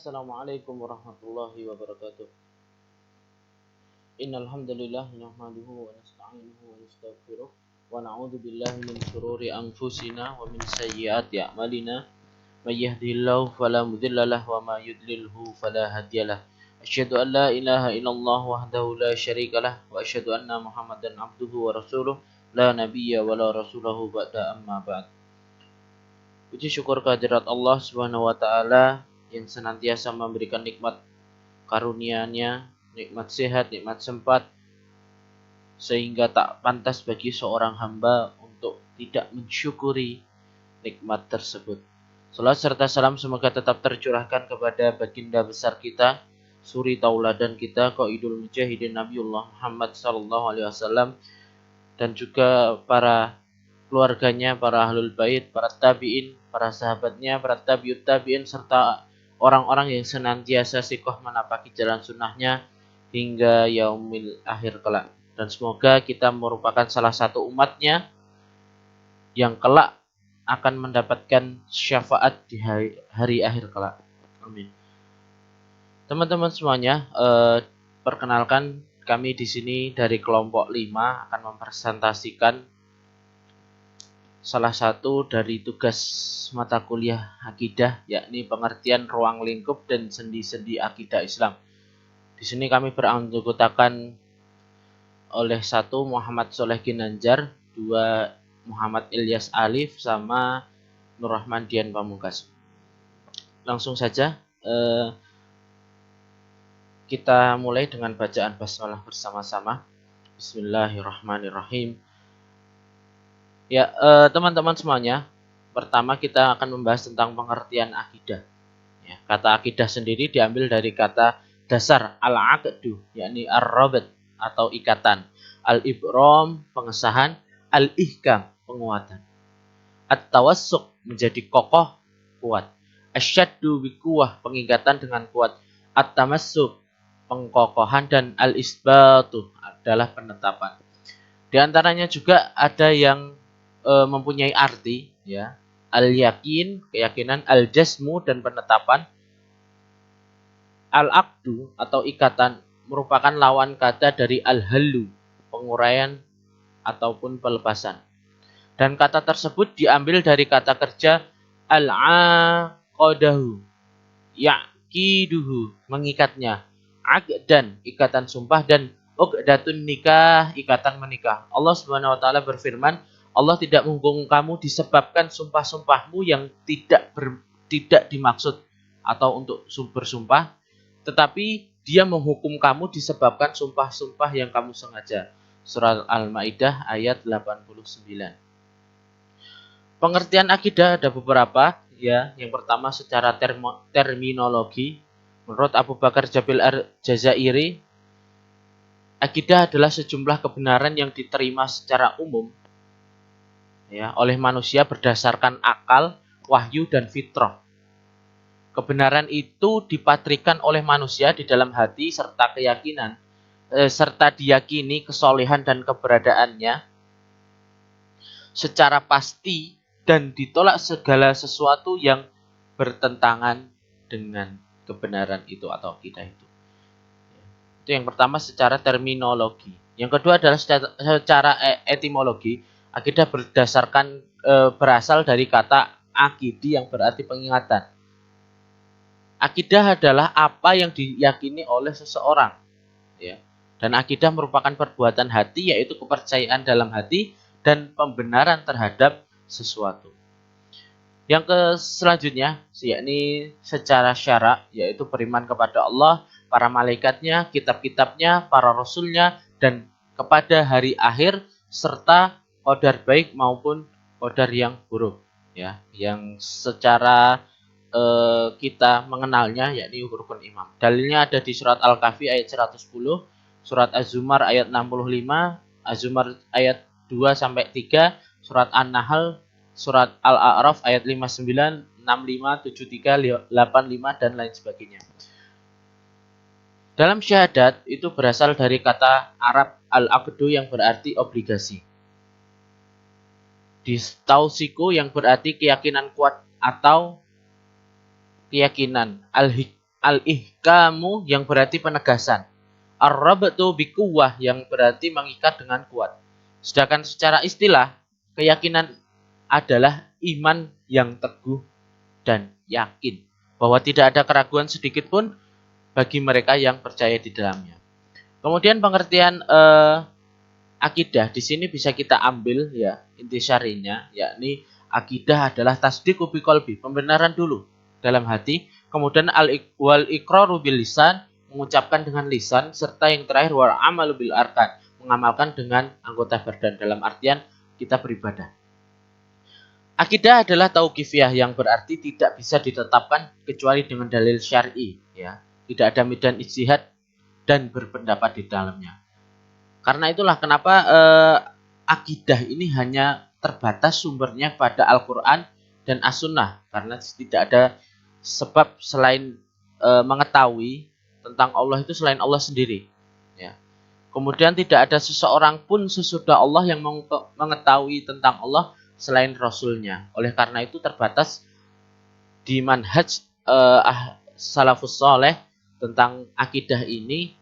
Assalamualaikum warahmatullahi wabarakatuh. Innal hamdalillah nahmaduhu wa nasta'inuhu wa nastaghfiruh wa na'udzu billahi min shururi anfusina wa min sayyiati a'malina. May yahdihillahu fala mudilla lahu wa may yudlilhu fala hadiyalah. Asyhadu an la ilaha illallah wahdahu la syarikalah wa asyhadu anna Muhammadan abduhu wa rasuluh la nabiyya wa la rasulahu ba'da amma ba'd. Puji syukur kehadirat Allah Subhanahu wa taala yang senantiasa memberikan nikmat karunia-Nya, nikmat sehat, nikmat sempat, sehingga tak pantas bagi seorang hamba untuk tidak mensyukuri nikmat tersebut. Salat serta salam semoga tetap tercurahkan kepada baginda besar kita, suri tauladan kita, qaidul mujahidin Nabiullah Muhammad sallallahu alaihi wasallam, dan juga para keluarganya, para ahlul bait, para tabi'in, para sahabatnya, para tabi'ut tabi'in, serta orang-orang yang senantiasa sikoh menapaki jalan sunnahnya hingga yaumil akhir kelak. Dan semoga kita merupakan salah satu umatnya yang kelak akan mendapatkan syafaat di hari akhir kelak. Amin. Teman-teman semuanya, perkenalkan kami di sini dari kelompok 5 akan mempresentasikan salah satu dari tugas mata kuliah akidah, yakni pengertian ruang lingkup dan sendi-sendi akidah Islam. Di sini kami beranggotakan oleh 1 Muhammad Soleh Ginanjar, 2 Muhammad Ilyas Alif, sama Nur Rahman Dian Pamungkas. Langsung saja kita mulai dengan bacaan basmalah bersama-sama. Bismillahirrahmanirrahim. Ya, teman-teman semuanya, pertama kita akan membahas tentang pengertian akidah. Ya, kata akidah sendiri diambil dari kata dasar al-aqdu, yakni ar-rabat atau ikatan, al-ibram pengesahan, al-ihkam penguatan, at-tawassuq menjadi kokoh kuat, asyaddu biquwah pengikatan dengan kuat, at-tamassuk pengkokohan, dan al-isbatu adalah penetapan. Di antaranya juga ada yang mempunyai arti, ya, al-yakin keyakinan, al-jasmu dan penetapan, al-aqdu atau ikatan merupakan lawan kata dari al-hallu penguraian ataupun pelepasan. Dan kata tersebut diambil dari kata kerja al-aqadahu, yaqiduhu mengikatnya, aqdan ikatan sumpah, dan uqdatun nikah ikatan menikah. Allah Subhanahu wa taala berfirman, Allah tidak menghukum kamu disebabkan sumpah-sumpahmu yang tidak dimaksud atau untuk bersumpah, tetapi Dia menghukum kamu disebabkan sumpah-sumpah yang kamu sengaja. Surah Al-Maidah ayat 89. Pengertian akidah ada beberapa, ya. Yang pertama secara terminologi. Menurut Abu Bakar Jabil Jazairi, akidah adalah sejumlah kebenaran yang diterima secara umum, ya, oleh manusia berdasarkan akal, wahyu, dan fitrah. Kebenaran itu dipatrikan oleh manusia di dalam hati serta keyakinan, serta diyakini kesolehan dan keberadaannya secara pasti, dan ditolak segala sesuatu yang bertentangan dengan kebenaran itu atau akidah itu. Itu yang pertama secara terminologi. Yang kedua adalah secara etimologi. Akidah berasal dari kata akidi yang berarti pengingatan. Akidah adalah apa yang diyakini oleh seseorang, ya. Dan akidah merupakan perbuatan hati, yaitu kepercayaan dalam hati dan pembenaran terhadap sesuatu. Yang selanjutnya, yakni secara syara, yaitu beriman kepada Allah, para malaikatnya, kitab-kitabnya, para rasulnya, dan kepada hari akhir, serta qadar baik maupun qadar yang buruk, ya, yang secara kita mengenalnya, yakni rukun iman. Dalilnya ada di surat Al-Kahfi ayat 110, surat Az-Zumar ayat 65, Az-Zumar ayat 2-3, surat An-Nahl, surat Al-A'raf ayat 59, 65, 73, 85, dan lain sebagainya. Dalam syahadat itu berasal dari kata Arab al-aqdu yang berarti obligasi. Tausiku yang berarti keyakinan kuat atau keyakinan. al-ihkamu yang berarti penegasan. Ar-rabtu biquwah yang berarti mengikat dengan kuat. Sedangkan secara istilah, keyakinan adalah iman yang teguh dan yakin bahwa tidak ada keraguan sedikit pun bagi mereka yang percaya di dalamnya. Kemudian pengertian akidah di sini bisa kita ambil ya intisarinya, yakni akidah adalah tasdiqu biqalbi, pembenaran dulu dalam hati, kemudian wal iqraru bil lisan, mengucapkan dengan lisan, serta yang terakhir wal amalu bil arkan, mengamalkan dengan anggota badan dalam artian kita beribadah. Akidah adalah tauqifiyah yang berarti tidak bisa ditetapkan kecuali dengan dalil syar'i, ya. Tidak ada medan ijtihad dan berpendapat di dalamnya. Karena itulah kenapa akidah ini hanya terbatas sumbernya pada Al-Quran dan As-Sunnah. Karena tidak ada sebab selain mengetahui tentang Allah itu selain Allah sendiri. Ya. Kemudian tidak ada seseorang pun sesudah Allah yang mengetahui tentang Allah selain Rasulnya. Oleh karena itu terbatas di manhaj salafus soleh tentang akidah ini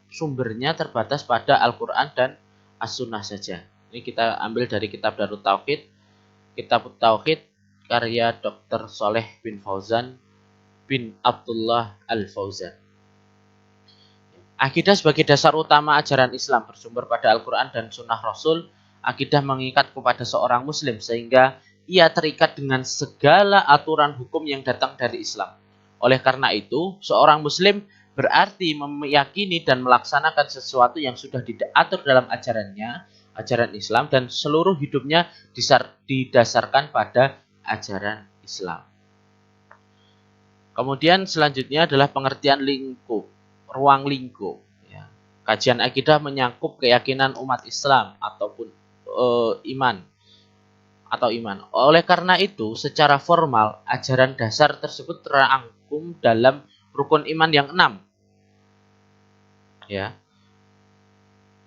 sumbernya terbatas pada Al-Quran dan As-Sunnah saja. Ini kita ambil dari kitab Darut Tauhid, Kitab Tauhid karya Dr. Soleh bin Fauzan bin Abdullah Al-Fauzan. Akidah sebagai dasar utama ajaran Islam bersumber pada Al-Quran dan Sunnah Rasul. Akidah mengikat kepada seorang Muslim sehingga ia terikat dengan segala aturan hukum yang datang dari Islam. Oleh karena itu, seorang Muslim berarti meyakini dan melaksanakan sesuatu yang sudah diatur dalam ajarannya, ajaran Islam, dan seluruh hidupnya didasarkan pada ajaran Islam. Kemudian selanjutnya adalah pengertian lingkup, ruang lingkup. Ya. Kajian akidah menyangkut keyakinan umat Islam ataupun iman. Oleh karena itu, secara formal, ajaran dasar tersebut terangkum dalam rukun iman yang 6. Ya.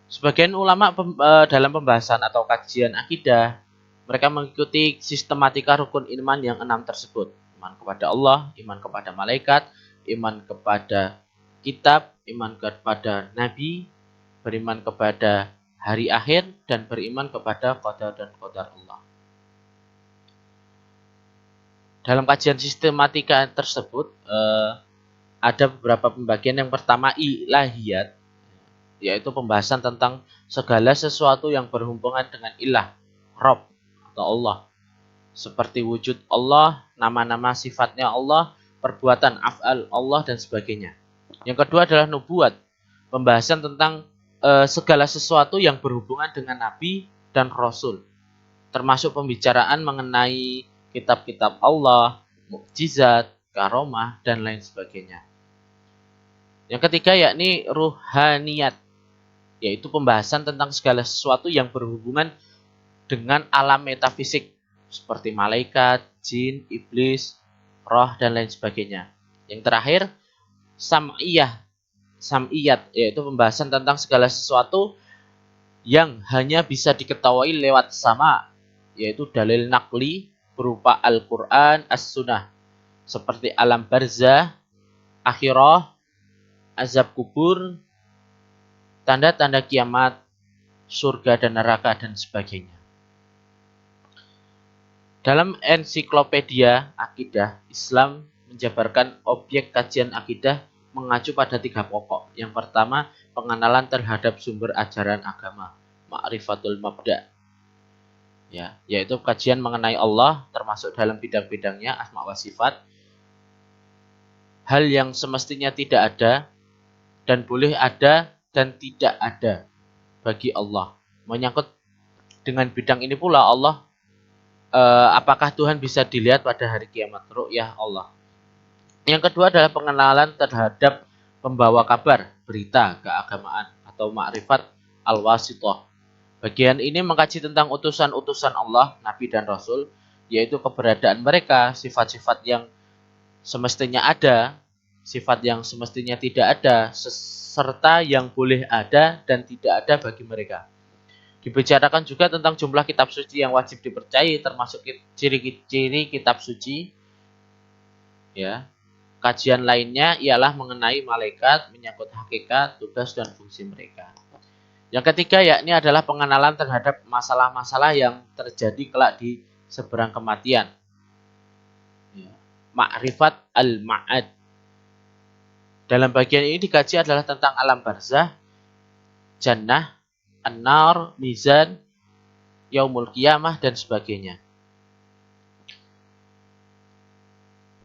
Sebagian ulama dalam pembahasan atau kajian akidah, mereka mengikuti sistematika rukun iman yang 6 tersebut. Iman kepada Allah, iman kepada malaikat, iman kepada kitab, iman kepada nabi, beriman kepada hari akhir, dan beriman kepada qada dan qadar Allah. Dalam kajian sistematika tersebut ada beberapa pembagian. Yang pertama ilahiyat, yaitu pembahasan tentang segala sesuatu yang berhubungan dengan ilah, Rabb atau Allah, seperti wujud Allah, nama-nama sifatnya Allah, perbuatan af'al Allah dan sebagainya. Yang kedua adalah nubuat, pembahasan tentang segala sesuatu yang berhubungan dengan Nabi dan Rasul, termasuk pembicaraan mengenai kitab-kitab Allah, mukjizat, karomah, dan lain sebagainya. Yang ketiga yakni ruhaniyat, yaitu pembahasan tentang segala sesuatu yang berhubungan dengan alam metafisik, seperti malaikat, jin, iblis, roh, dan lain sebagainya. Yang terakhir, sam'iyat, yaitu pembahasan tentang segala sesuatu yang hanya bisa diketahui lewat sama, yaitu dalil nakli berupa Al-Quran, As-Sunnah, seperti alam barzah, akhirah, azab kubur, tanda-tanda kiamat, surga dan neraka, dan sebagainya. Dalam ensiklopedia akidah, Islam menjabarkan objek kajian akidah mengacu pada 3 pokok. Yang pertama, pengenalan terhadap sumber ajaran agama, ma'rifatul mabda'. Ya, yaitu kajian mengenai Allah termasuk dalam bidang-bidangnya asma wa sifat, hal yang semestinya tidak ada dan boleh ada dan tidak ada bagi Allah. Menyangkut dengan bidang ini pula Allah, apakah Tuhan bisa dilihat pada hari kiamat, ru'yah Allah. Yang kedua adalah pengenalan terhadap pembawa kabar, berita keagamaan atau ma'rifat al-wasithah. Bagian ini mengkaji tentang utusan-utusan Allah, Nabi dan Rasul, yaitu keberadaan mereka, sifat-sifat yang semestinya ada, sifat yang semestinya tidak ada, serta yang boleh ada dan tidak ada bagi mereka. Dibicarakan juga tentang jumlah kitab suci yang wajib dipercayai, termasuk ciri-ciri kitab suci, ya, kajian lainnya ialah mengenai malaikat, menyangkut hakikat, tugas, dan fungsi mereka. Yang ketiga yakni adalah pengenalan terhadap masalah-masalah yang terjadi kelak di seberang kematian. Ma'rifat al-ma'ad. Dalam bagian ini dikaji adalah tentang alam barzah, jannah, an-nar, mizan, yaumul qiyamah, dan sebagainya.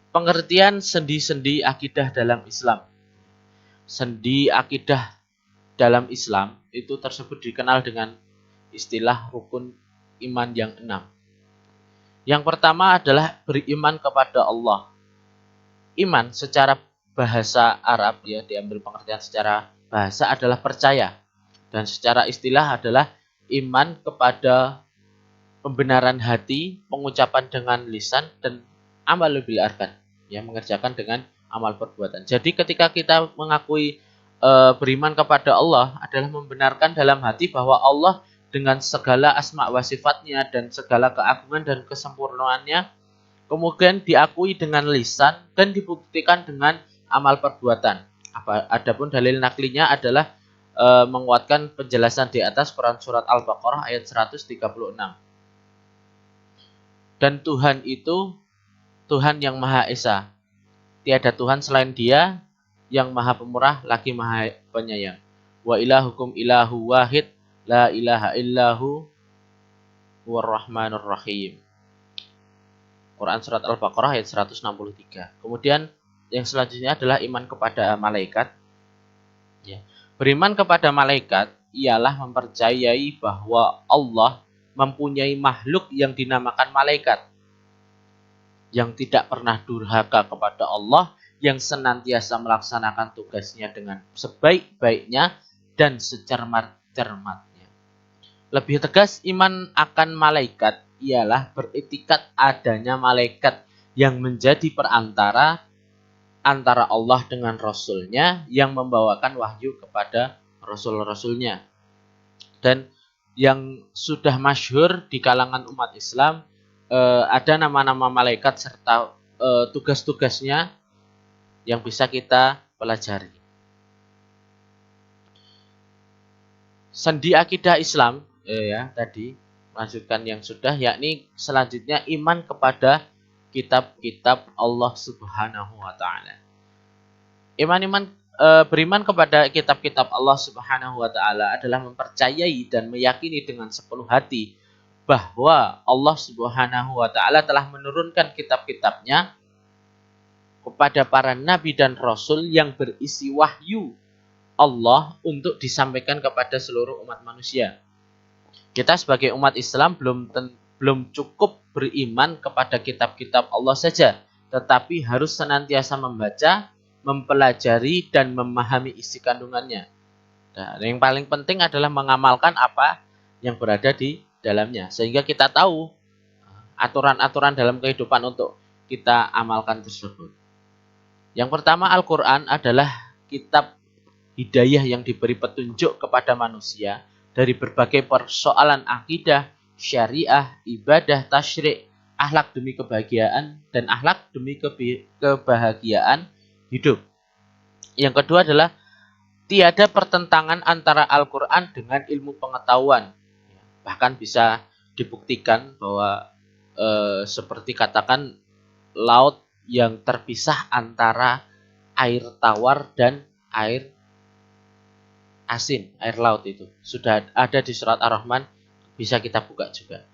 Pengertian sendi-sendi akidah dalam Islam. Sendi akidah dalam Islam itu tersebut dikenal dengan istilah rukun iman yang 6. Yang pertama adalah beriman kepada Allah. Iman secara bahasa Arab, ya diambil pengertian secara bahasa adalah percaya. Dan secara istilah adalah iman kepada pembenaran hati, pengucapan dengan lisan, dan amal bil arkan, ya mengerjakan dengan amal perbuatan. Jadi ketika kita mengakui beriman kepada Allah adalah membenarkan dalam hati bahwa Allah dengan segala asma wa sifatnya dan segala keagungan dan kesempurnaannya, kemudian diakui dengan lisan dan dibuktikan dengan amal perbuatan. Adapun dalil naklinya adalah menguatkan penjelasan di atas Quran surat Al-Baqarah ayat 136. Dan Tuhan itu Tuhan yang Maha Esa. Tiada Tuhan selain Dia yang Maha Pemurah lagi Maha Penyayang. Wa ilahukum ilahu wahid la ilaha illahu warrahmanur rahim. Quran surat Al-Baqarah ayat 163. Kemudian yang selanjutnya adalah iman kepada malaikat. Ya. Beriman kepada malaikat ialah mempercayai bahwa Allah mempunyai makhluk yang dinamakan malaikat, yang tidak pernah durhaka kepada Allah, yang senantiasa melaksanakan tugasnya dengan sebaik-baiknya dan secermat-cermatnya. Lebih tegas, iman akan malaikat ialah beretikat adanya malaikat yang menjadi perantara antara Allah dengan Rasul-Nya yang membawakan wahyu kepada Rasul-Rasulnya. Dan yang sudah masyhur di kalangan umat Islam, ada nama-nama malaikat serta tugas-tugasnya yang bisa kita pelajari. Sendi akidah Islam, ya tadi lanjutkan yang sudah, yakni selanjutnya iman kepada kitab-kitab Allah Subhanahu wa taala. Beriman kepada kitab-kitab Allah Subhanahu wa taala adalah mempercayai dan meyakini dengan sepenuh hati bahwa Allah Subhanahu wa taala telah menurunkan kitab-kitabnya kepada para nabi dan rasul yang berisi wahyu Allah untuk disampaikan kepada seluruh umat manusia. Kita sebagai umat Islam belum cukup beriman kepada kitab-kitab Allah saja, tetapi harus senantiasa membaca, mempelajari, dan memahami isi kandungannya. Nah, yang paling penting adalah mengamalkan apa yang berada di dalamnya, sehingga kita tahu aturan-aturan dalam kehidupan untuk kita amalkan tersebut. Yang pertama, Al-Quran adalah kitab hidayah yang diberi petunjuk kepada manusia dari berbagai persoalan akidah, syariah, ibadah, tasyrik, akhlak demi kebahagiaan, dan akhlak demi kebahagiaan hidup. Yang kedua adalah tiada pertentangan antara Al-Quran dengan ilmu pengetahuan. Bahkan bisa dibuktikan bahwa seperti katakan laut yang terpisah antara air tawar dan air asin, air laut itu sudah ada di surat Ar-Rahman, bisa kita buka juga.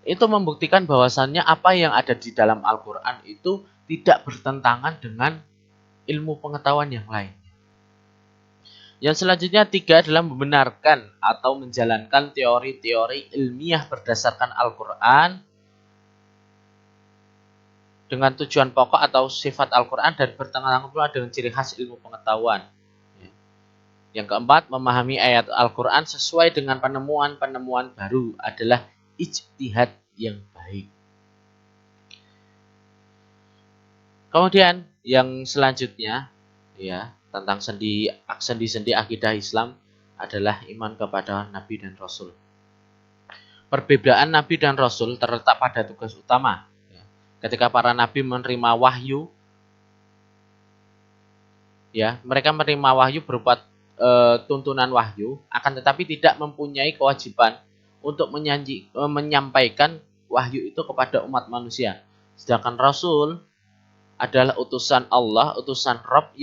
Itu membuktikan bahwasannya apa yang ada di dalam Al-Quran itu tidak bertentangan dengan ilmu pengetahuan yang lain. Yang selanjutnya tiga adalah membenarkan atau menjalankan teori-teori ilmiah berdasarkan Al-Quran dengan tujuan pokok atau sifat Al-Quran dan bertentangan pula dengan ciri khas ilmu pengetahuan. Yang keempat, memahami ayat Al-Quran sesuai dengan penemuan-penemuan baru adalah ijtihad yang baik. Kemudian yang selanjutnya, ya, tentang sendi-sendi akidah Islam adalah iman kepada Nabi dan Rasul. Perbedaan Nabi dan Rasul terletak pada tugas utama. Ketika para Nabi menerima wahyu, Ya, mereka menerima wahyu berupa tuntunan wahyu, akan tetapi tidak mempunyai kewajiban untuk menyampaikan wahyu itu kepada umat manusia. Sedangkan Rasul adalah utusan Allah, utusan Rabb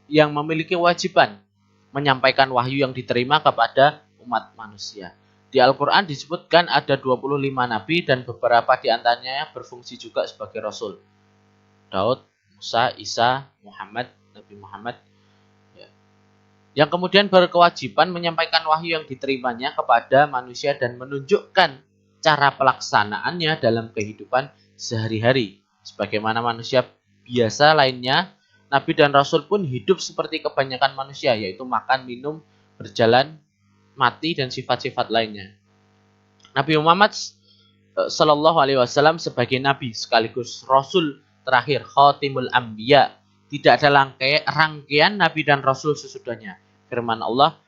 yang memiliki kewajiban menyampaikan wahyu yang diterima kepada umat manusia. Di Al-Quran disebutkan ada 25 nabi dan beberapa di antaranya berfungsi juga sebagai Rasul. Daud, Musa, Isa, Muhammad, Nabi Muhammad. Yang kemudian berkewajiban menyampaikan wahyu yang diterimanya kepada manusia dan menunjukkan cara pelaksanaannya dalam kehidupan sehari-hari. Sebagaimana manusia biasa lainnya, Nabi dan Rasul pun hidup seperti kebanyakan manusia, yaitu makan, minum, berjalan, mati, dan sifat-sifat lainnya. Nabi Muhammad Sallallahu Alaihi Wasallam sebagai Nabi sekaligus Rasul terakhir, Khatimul Anbiya. Tidak ada rangkaian Nabi dan Rasul sesudahnya. Firman Allah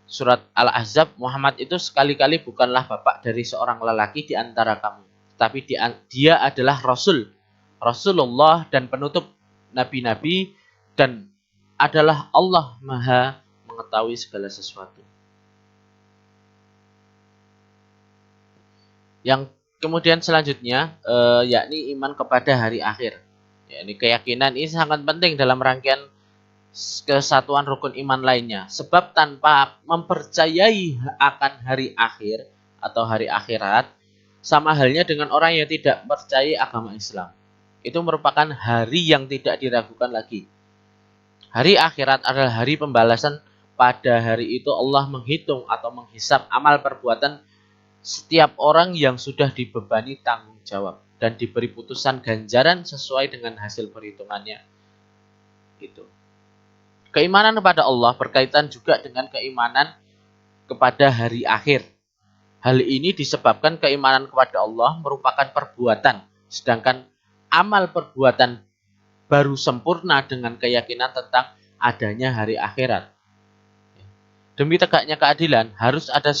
surat Al-Ahzab, Muhammad itu sekali-kali bukanlah bapak dari seorang lelaki di antara kamu, tapi dia adalah Rasul, Rasulullah dan penutup nabi-nabi, dan adalah Allah Maha mengetahui segala sesuatu. Yang kemudian selanjutnya yakni iman kepada hari akhir. Ya, ini keyakinan ini sangat penting dalam rangkaian kesatuan rukun iman lainnya. Sebab tanpa mempercayai akan hari akhir atau hari akhirat, sama halnya dengan orang yang tidak percaya agama Islam. Itu merupakan hari yang tidak diragukan lagi. Hari akhirat adalah hari pembalasan. Pada hari itu Allah menghitung atau menghisap amal perbuatan setiap orang yang sudah dibebani tanggung jawab dan diberi putusan ganjaran sesuai dengan hasil perhitungannya. Gitu. Keimanan kepada Allah berkaitan juga dengan keimanan kepada hari akhir. Hal ini disebabkan keimanan kepada Allah merupakan perbuatan, sedangkan amal perbuatan baru sempurna dengan keyakinan tentang adanya hari akhirat. Demi tegaknya keadilan, harus ada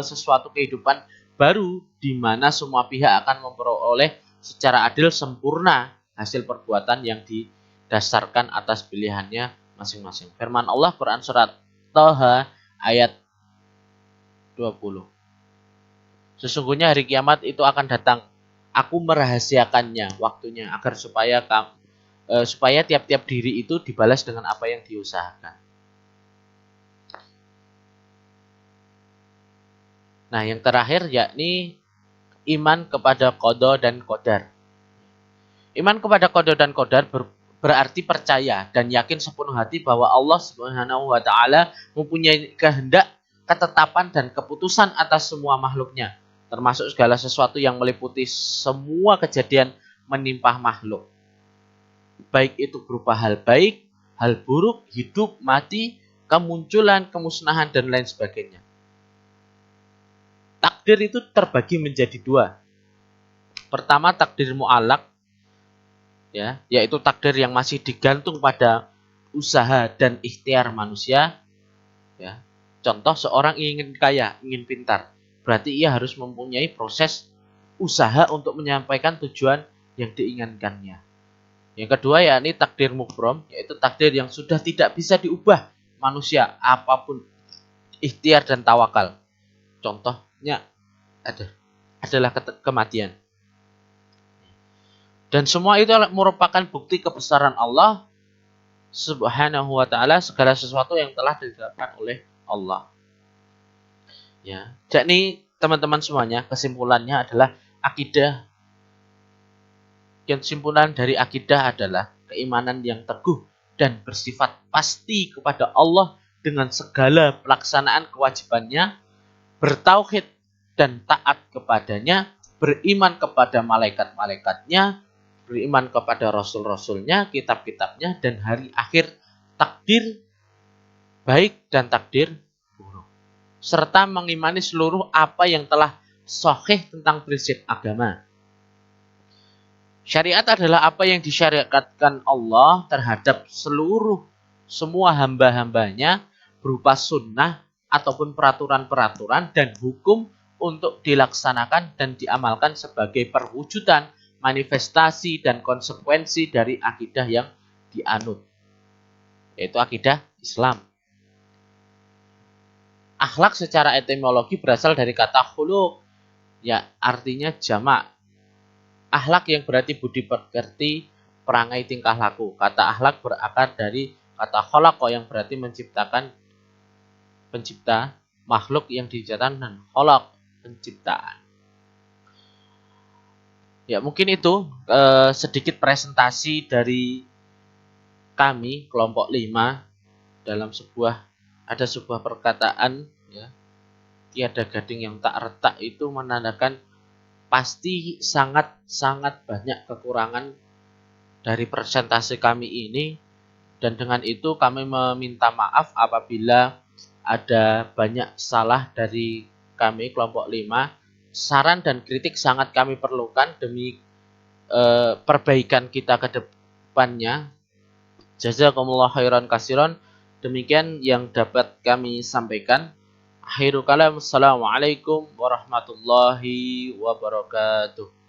sesuatu kehidupan baru di mana semua pihak akan memperoleh secara adil sempurna hasil perbuatan yang didasarkan atas pilihannya masing-masing. Firman Allah Quran surat Thaha ayat 20. Sesungguhnya hari kiamat itu akan datang. Aku merahasiakannya waktunya agar supaya tiap-tiap diri itu dibalas dengan apa yang diusahakan. Nah, yang terakhir yakni iman kepada qada dan qadar. Iman kepada qada dan qadar berarti percaya dan yakin sepenuh hati bahwa Allah Subhanahu wa taala mempunyai kehendak, ketetapan dan keputusan atas semua makhluknya, termasuk segala sesuatu yang meliputi semua kejadian menimpa makhluk. Baik itu berupa hal baik, hal buruk, hidup, mati, kemunculan, kemusnahan dan lain sebagainya. Takdir itu terbagi menjadi dua. Pertama, takdir mu'allaq, ya, yaitu takdir yang masih digantung pada usaha dan ikhtiar manusia. Ya. Contoh, seorang ingin kaya, ingin pintar, berarti ia harus mempunyai proses usaha untuk menyampaikan tujuan yang diinginkannya. Yang kedua yakni takdir mubrom, yaitu takdir yang sudah tidak bisa diubah manusia apapun ikhtiar dan tawakal. Contohnya adalah kematian. Dan semua itu merupakan bukti kebesaran Allah Subhanahu wa taala, segala sesuatu yang telah ditetapkan oleh Allah. Ya, jadi teman-teman semuanya, kesimpulannya adalah akidah. Kesimpulan dari akidah adalah keimanan yang teguh dan bersifat pasti kepada Allah dengan segala pelaksanaan kewajibannya, bertauhid dan taat kepadanya, beriman kepada malaikat-malaikatnya, beriman kepada rasul-rasulnya, kitab-kitabnya, dan hari akhir, takdir baik dan takdir buruk. Serta mengimani seluruh apa yang telah sahih tentang prinsip agama. Syariat adalah apa yang disyariatkan Allah terhadap semua hamba-hambanya berupa sunnah ataupun peraturan-peraturan dan hukum untuk dilaksanakan dan diamalkan sebagai perwujudan manifestasi dan konsekuensi dari akidah yang dianut. yaitu akidah Islam. Akhlak secara etimologi berasal dari kata khuluq, ya artinya jamak. Akhlak yang berarti budi pekerti, perangai tingkah laku. Kata akhlak berakar dari kata khalaqa yang berarti menciptakan, pencipta, makhluk yang diciptakan, dan khalaq, penciptaan. Ya mungkin itu sedikit presentasi dari kami kelompok 5 dalam ada sebuah perkataan, ya, tiada gading yang tak retak, itu menandakan pasti sangat banyak kekurangan dari presentasi kami ini, dan dengan itu kami meminta maaf apabila ada banyak salah dari kami kelompok 5. Saran dan kritik sangat kami perlukan demi perbaikan kita ke depannya. Jazakumullah khairan kasiron. Demikian yang dapat kami sampaikan. Akhirul kalam, assalamualaikum warahmatullahi wabarakatuh.